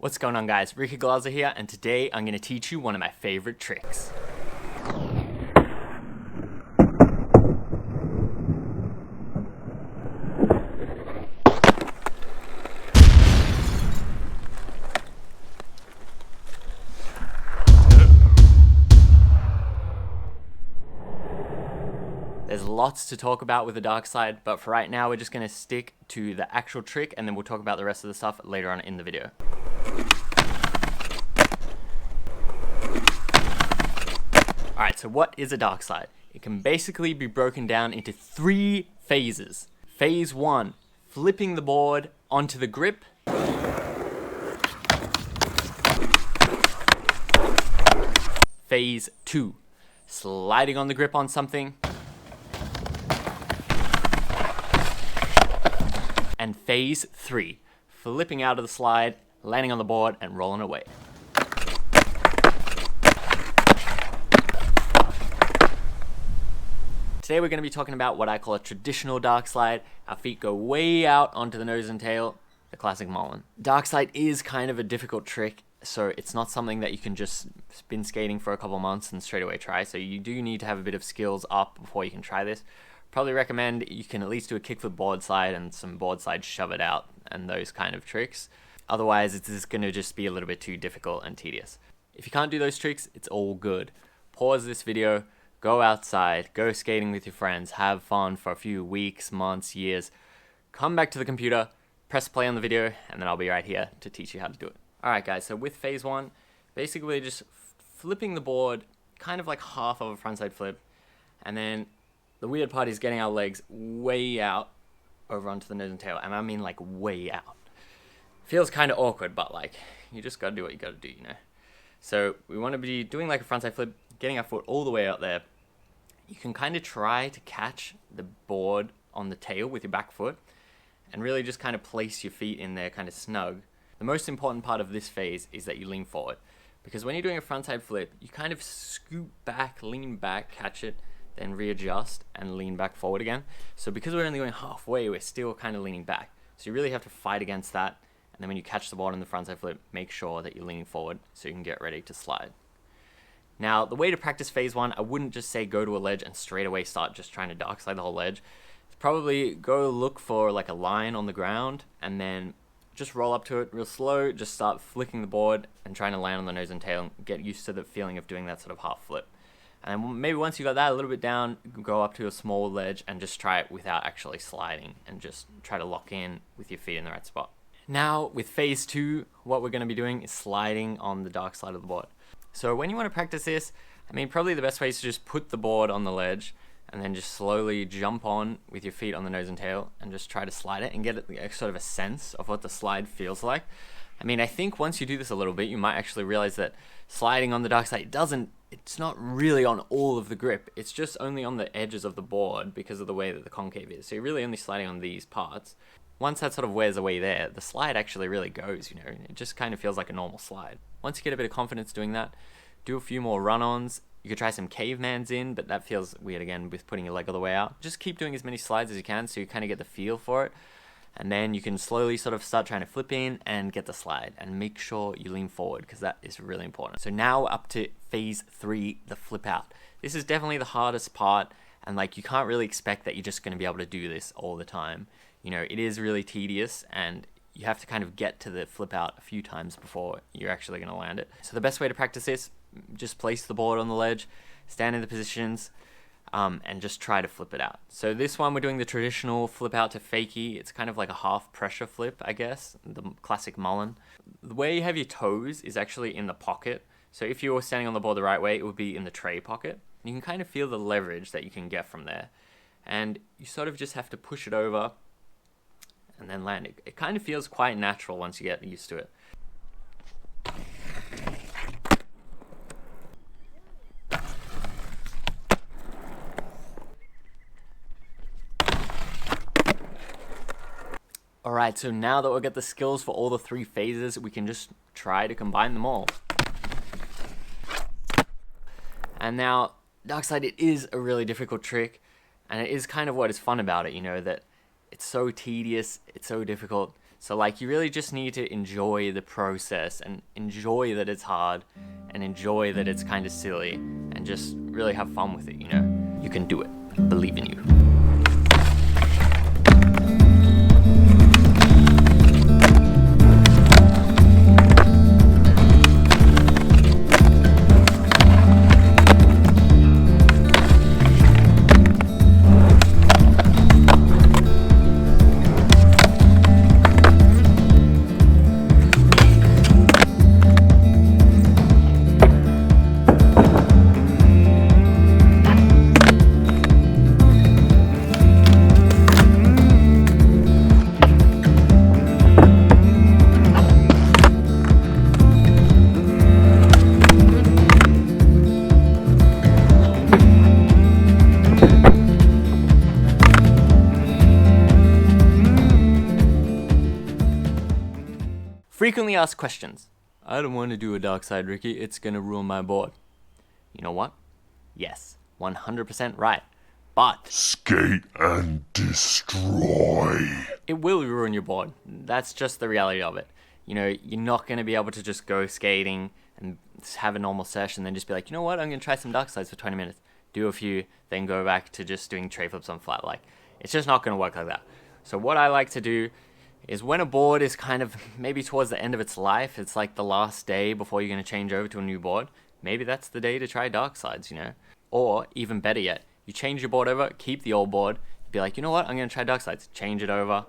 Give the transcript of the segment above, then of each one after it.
What's going on, guys? Glaser here, and today I'm going to teach you one of my favorite tricks. There's lots to talk about with the Darkslide, but for right now we're just going to stick to the actual trick, and then we'll talk about the rest of the stuff later on in the video. Alright, so what is a Darkslide? It can basically be broken down into 3 phases. Phase 1, flipping the board onto the grip. Phase 2, sliding on the grip on something. And phase 3, flipping out of the slide, landing on the board, and rolling away. Today we're going to be talking about what I call a traditional Darkslide. Our feet go way out onto the nose and tail, the classic Mullen. Darkslide is kind of a difficult trick, so it's not something that you can just spin skating for a couple months and straight away try. So you do need to have a bit of skills up before you can try this. Probably recommend you can at least do a kickflip board slide and some board slide shove it out and those kind of tricks. Otherwise, it's going to just be a little bit too difficult and tedious. If you can't do those tricks, it's all good. Pause this video, go outside, go skating with your friends, have fun for a few weeks, months, years. Come back to the computer, press play on the video, and then I'll be right here to teach you how to do it. Alright guys, so with phase 1, basically just flipping the board kind of like half of a frontside flip, and then the weird part is getting our legs way out over onto the nose and tail, and I mean like way out. Feels kind of awkward, but like, you just gotta do what you gotta do, you know? So we want to be doing like a frontside flip, getting our foot all the way out there. You can kind of try to catch the board on the tail with your back foot, and really just kind of place your feet in there kind of snug. The most important part of this phase is that you lean forward, because when you're doing a frontside flip, you kind of scoot back, lean back, catch it, then readjust and lean back forward again. So because we're only going halfway, we're still kind of leaning back. So you really have to fight against that. And then when you catch the board in the frontside flip, make sure that you're leaning forward so you can get ready to slide. Now, the way to practice phase 1, I wouldn't just say go to a ledge and straight away start just trying to Darkslide the whole ledge. Probably go look for like a line on the ground and then just roll up to it real slow. Just start flicking the board and trying to land on the nose and tail and get used to the feeling of doing that sort of half flip. And then maybe once you got that a little bit down, go up to a small ledge and just try it without actually sliding and just try to lock in with your feet in the right spot. Now with phase 2, what we're going to be doing is sliding on the Darkslide of the board. So when you want to practice this, I mean probably the best way is to just put the board on the ledge and then just slowly jump on with your feet on the nose and tail and just try to slide it and get sort of a sense of what the slide feels like. I mean, I think once you do this a little bit, you might actually realize that sliding on the Darkslide it's not really on all of the grip. It's just only on the edges of the board because of the way that the concave is. So you're really only sliding on these parts. Once that sort of wears away there, the slide actually really goes, you know, it just kind of feels like a normal slide. Once you get a bit of confidence doing that, do a few more run-ons. You could try some cavemans in, but that feels weird again with putting your leg all the way out. Just keep doing as many slides as you can so you kind of get the feel for it. And then you can slowly sort of start trying to flip in and get the slide, and make sure you lean forward because that is really important. So now up to phase 3, the flip out. This is definitely the hardest part, and like you can't really expect that you're just going to be able to do this all the time. You know, it is really tedious and you have to kind of get to the flip out a few times before you're actually going to land it. So the best way to practice this, just place the board on the ledge, stand in the positions, and just try to flip it out. So this one we're doing the traditional flip out to fakie. It's kind of like a half pressure flip, I guess, the classic Mullen. The way you have your toes is actually in the pocket. So if you were standing on the board the right way, it would be in the tray pocket. You can kind of feel the leverage that you can get from there. And you sort of just have to push it over and then land it. It kind of feels quite natural once you get used to it. Alright, so now that we've got the skills for all the 3 phases, we can just try to combine them all. And now, Darkslide, it is a really difficult trick, and it is kind of what is fun about it, you know, that it's so tedious, it's so difficult. So like, you really just need to enjoy the process and enjoy that it's hard and enjoy that it's kind of silly and just really have fun with it, you know? You can do it. I believe in you. Frequently asked questions. I don't want to do a Darkslide, Ricky. It's going to ruin my board. You know what? Yes, 100% right. But skate and destroy. It will ruin your board. That's just the reality of it. You know, you're not going to be able to just go skating and have a normal session, then just be like, you know what, I'm going to try some Darkslides for 20 minutes. Do a few, then go back to just doing tray flips on flat. Like, it's just not going to work like that. So what I like to do is when a board is kind of maybe towards the end of its life, it's like the last day before you're going to change over to a new board, maybe that's the day to try Darkslides, you know? Or even better yet, you change your board over, keep the old board, be like, you know what, I'm going to try Darkslides, change it over,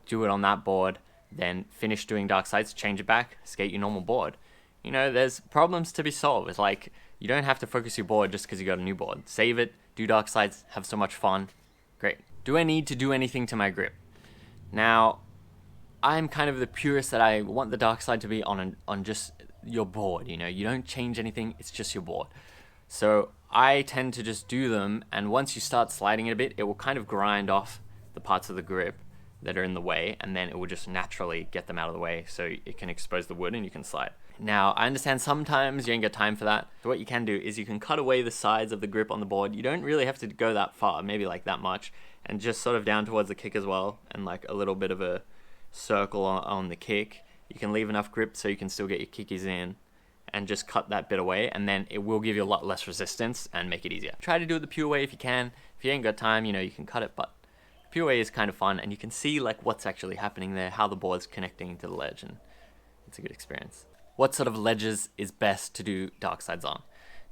do it on that board, then finish doing Darkslides, change it back, skate your normal board. You know, there's problems to be solved. It's like, you don't have to focus your board just because you got a new board. Save it, do Darkslides, have so much fun. Great. Do I need to do anything to my grip? Now, I'm kind of the purist that I want the Darkslide to be on just your board, you know. You don't change anything, it's just your board. So I tend to just do them, and once you start sliding it a bit, it will kind of grind off the parts of the grip that are in the way, and then it will just naturally get them out of the way so it can expose the wood and you can slide. Now, I understand sometimes you ain't got time for that. So what you can do is you can cut away the sides of the grip on the board. You don't really have to go that far, maybe like that much, and just sort of down towards the kick as well, and like a little bit of a circle on the kick. You can leave enough grip so you can still get your kickies in, and just cut that bit away, and then it will give you a lot less resistance and make it easier. Try to do it the pure way if you can. If you ain't got time, you know, you can cut it, but pure way is kind of fun, and you can see like what's actually happening there, how the board's connecting to the ledge, and it's a good experience. What sort of ledges is best to do Darkslides on?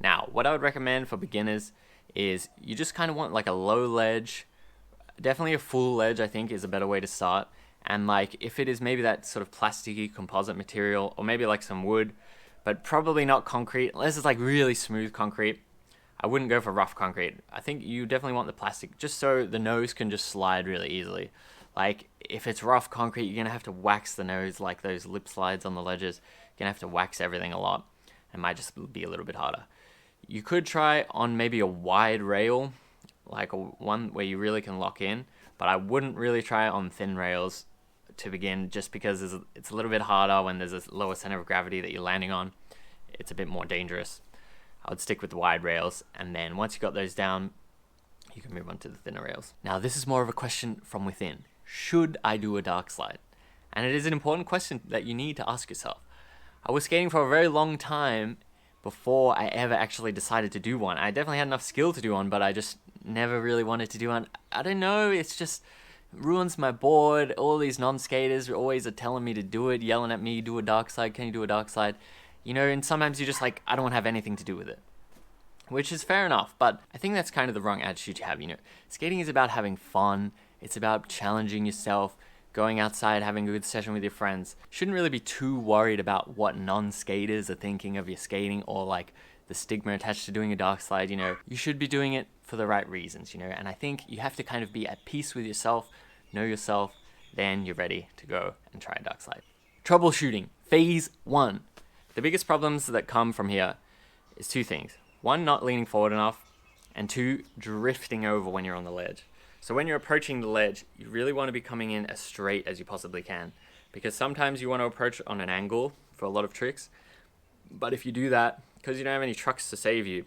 Now, what I would recommend for beginners is you just kind of want like a low ledge. Definitely a full ledge, I think, is a better way to start. And like, if it is maybe that sort of plasticky composite material, or maybe like some wood, but probably not concrete, unless it's like really smooth concrete. I wouldn't go for rough concrete. I think you definitely want the plastic, just so the nose can just slide really easily. Like, if it's rough concrete, you're gonna have to wax the nose, like those lip slides on the ledges. You're gonna have to wax everything a lot. It might just be a little bit harder. You could try on maybe a wide rail, like one where you really can lock in, but I wouldn't really try it on thin rails to begin, just because it's a little bit harder when there's a lower center of gravity that you're landing on. It's a bit more dangerous. I would stick with the wide rails, and then once you got those down, you can move on to the thinner rails. Now, this is more of a question from within. Should I do a Darkslide? And it is an important question that you need to ask yourself. I was skating for a very long time before I ever actually decided to do one. I definitely had enough skill to do one, but I just never really wanted to do one. I don't know, it's just ruins my board. All these non-skaters always are telling me to do it, yelling at me, do a Darkslide, can you do a Darkslide? You know, and sometimes you're just like, I don't want to have anything to do with it. Which is fair enough, but I think that's kind of the wrong attitude to have, you know. Skating is about having fun, it's about challenging yourself, going outside, having a good session with your friends. Shouldn't really be too worried about what non-skaters are thinking of your skating, or like the stigma attached to doing a Darkslide, you know. You should be doing it for the right reasons, you know, and I think you have to kind of be at peace with yourself, know yourself, then you're ready to go and try a Darkslide. Troubleshooting, phase 1. The biggest problems that come from here is two things. One, not leaning forward enough, and two, drifting over when you're on the ledge. So when you're approaching the ledge, you really want to be coming in as straight as you possibly can, because sometimes you want to approach on an angle for a lot of tricks, but if you do that, because you don't have any trucks to save you,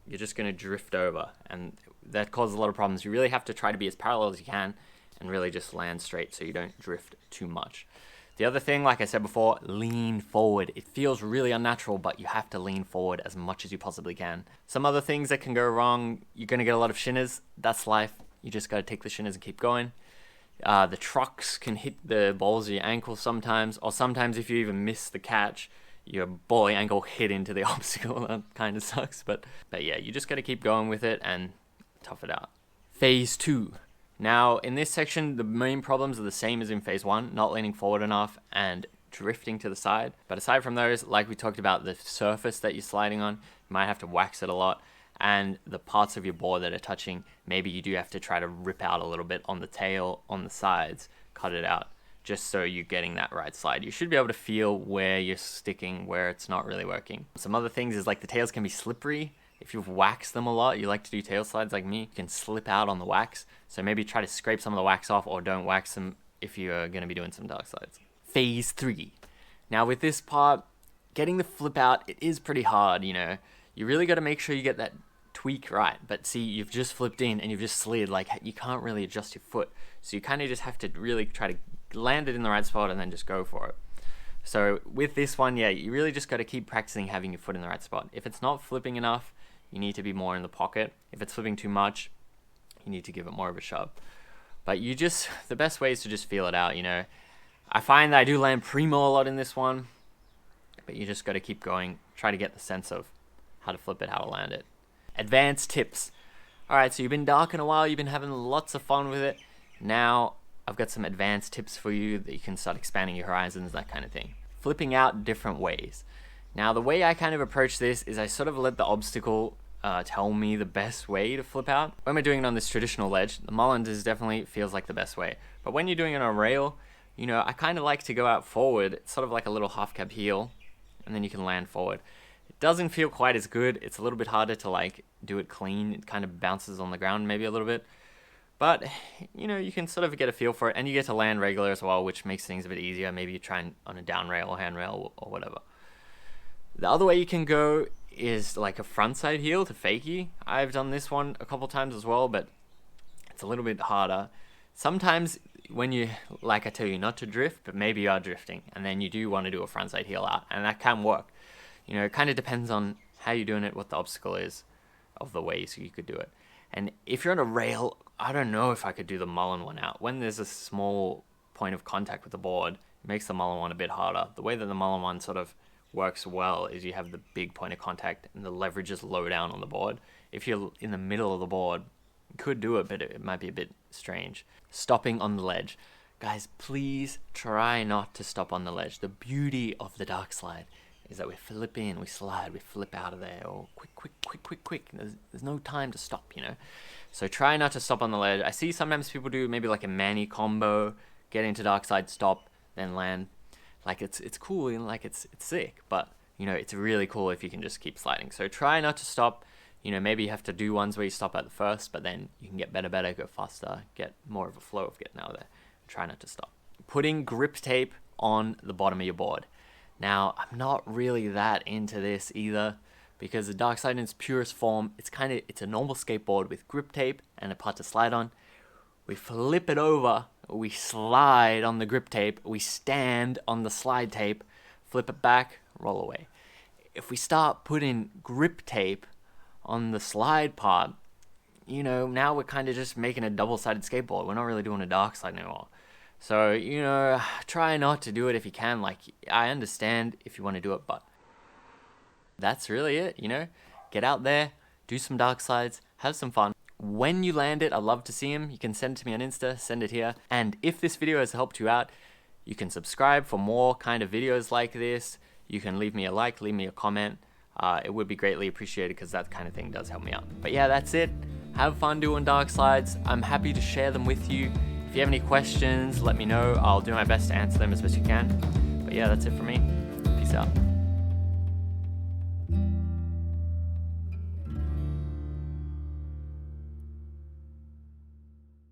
you're just going to drift over, and that causes a lot of problems. You really have to try to be as parallel as you can, and really just land straight so you don't drift too much. The other thing, like I said before, lean forward. It feels really unnatural, but you have to lean forward as much as you possibly can. Some other things that can go wrong, you're going to get a lot of shinners. That's life. You just got to take the shinners and keep going. The trucks can hit the balls of your ankle sometimes, or sometimes if you even miss the catch, your ball or ankle hit into the obstacle. That kind of sucks, but yeah, you just got to keep going with it and tough it out. Phase 2. Now, in this section, the main problems are the same as in Phase 1, not leaning forward enough and drifting to the side. But aside from those, like we talked about, the surface that you're sliding on, you might have to wax it a lot. And the parts of your board that are touching, maybe you do have to try to rip out a little bit on the tail, on the sides, cut it out, just so you're getting that right slide. You should be able to feel where you're sticking, where it's not really working. Some other things is like the tails can be slippery. If you've waxed them a lot, you like to do tail slides like me, you can slip out on the wax. So maybe try to scrape some of the wax off, or don't wax them if you're going to be doing some dark slides. Phase 3. Now with this part, getting the flip out, it is pretty hard, you know. You really got to make sure you get that tweak right. But see, you've just flipped in and you've just slid, like you can't really adjust your foot. So you kind of just have to really try to land it in the right spot and then just go for it. So with this one, yeah, you really just got to keep practicing having your foot in the right spot. If it's not flipping enough, you need to be more in the pocket. If it's flipping too much, you need to give it more of a shove. But the best way is to just feel it out, you know. I find that I do land primo a lot in this one, but you just got to keep going, try to get the sense of how to flip it, how to land it. Advanced tips. Alright, so you've been darking a while, you've been having lots of fun with it. Now, I've got some advanced tips for you that you can start expanding your horizons, that kind of thing. Flipping out different ways. Now, the way I kind of approach this is I sort of let the obstacle tell me the best way to flip out. When we're doing it on this traditional ledge, the Mullins definitely feels like the best way. But when you're doing it on a rail, you know, I kind of like to go out forward. It's sort of like a little half cab heel, and then you can land forward. It doesn't feel quite as good. It's a little bit harder to like do it clean. It kind of bounces on the ground maybe a little bit. But, you know, you can sort of get a feel for it, and you get to land regular as well, which makes things a bit easier. Maybe you try on a down rail or handrail or whatever. The other way you can go is like a frontside heel to fakie. I've done this one a couple times as well, but it's a little bit harder. Sometimes when you, like I tell you not to drift, but maybe you are drifting, and then you do want to do a frontside heel out, and that can work. You know, it kind of depends on how you're doing it, what the obstacle is of the ways you could do it. And if you're on a rail, I don't know if I could do the Mullen one out. When there's a small point of contact with the board, it makes the Mullen one a bit harder. The way that the Mullen one sort of works well is you have the big point of contact and the leverage is low down on the board. If you're in the middle of the board, you could do it, but it might be a bit strange. Stopping on the ledge. Guys, please try not to stop on the ledge. The beauty of the Darkslide is that we flip in, we slide, we flip out of there, or quick. There's no time to stop, you know. So try not to stop on the ledge. I see sometimes people do maybe like a Manny combo, get into Darkslide, stop, then land. Like it's cool and like it's sick, but you know, it's really cool if you can just keep sliding. So try not to stop. You know, maybe you have to do ones where you stop at the first, but then you can get better, go faster, get more of a flow of getting out of there. Try not to stop. Putting grip tape on the bottom of your board. Now, I'm not really that into this either, because the Darkslide in its purest form, it's a normal skateboard with grip tape and a part to slide on. We flip it over, we slide on the grip tape, we stand on the slide tape, flip it back, roll away. If we start putting grip tape on the slide part, you know, now we're kind of just making a double-sided skateboard. We're not really doing a Darkslide anymore. So, you know, try not to do it if you can. Like, I understand if you want to do it, but that's really it, you know. Get out there, do some Darkslides, have some fun. When you land it, I'd love to see them. You can send it to me on Insta, send it here. And if this video has helped you out, you can subscribe for more kind of videos like this. You can leave me a like, leave me a comment. It would be greatly appreciated because that kind of thing does help me out. But yeah, that's it. Have fun doing Darkslides. I'm happy to share them with you. If you have any questions, let me know. I'll do my best to answer them as best you can. But yeah, that's it for me. Peace out.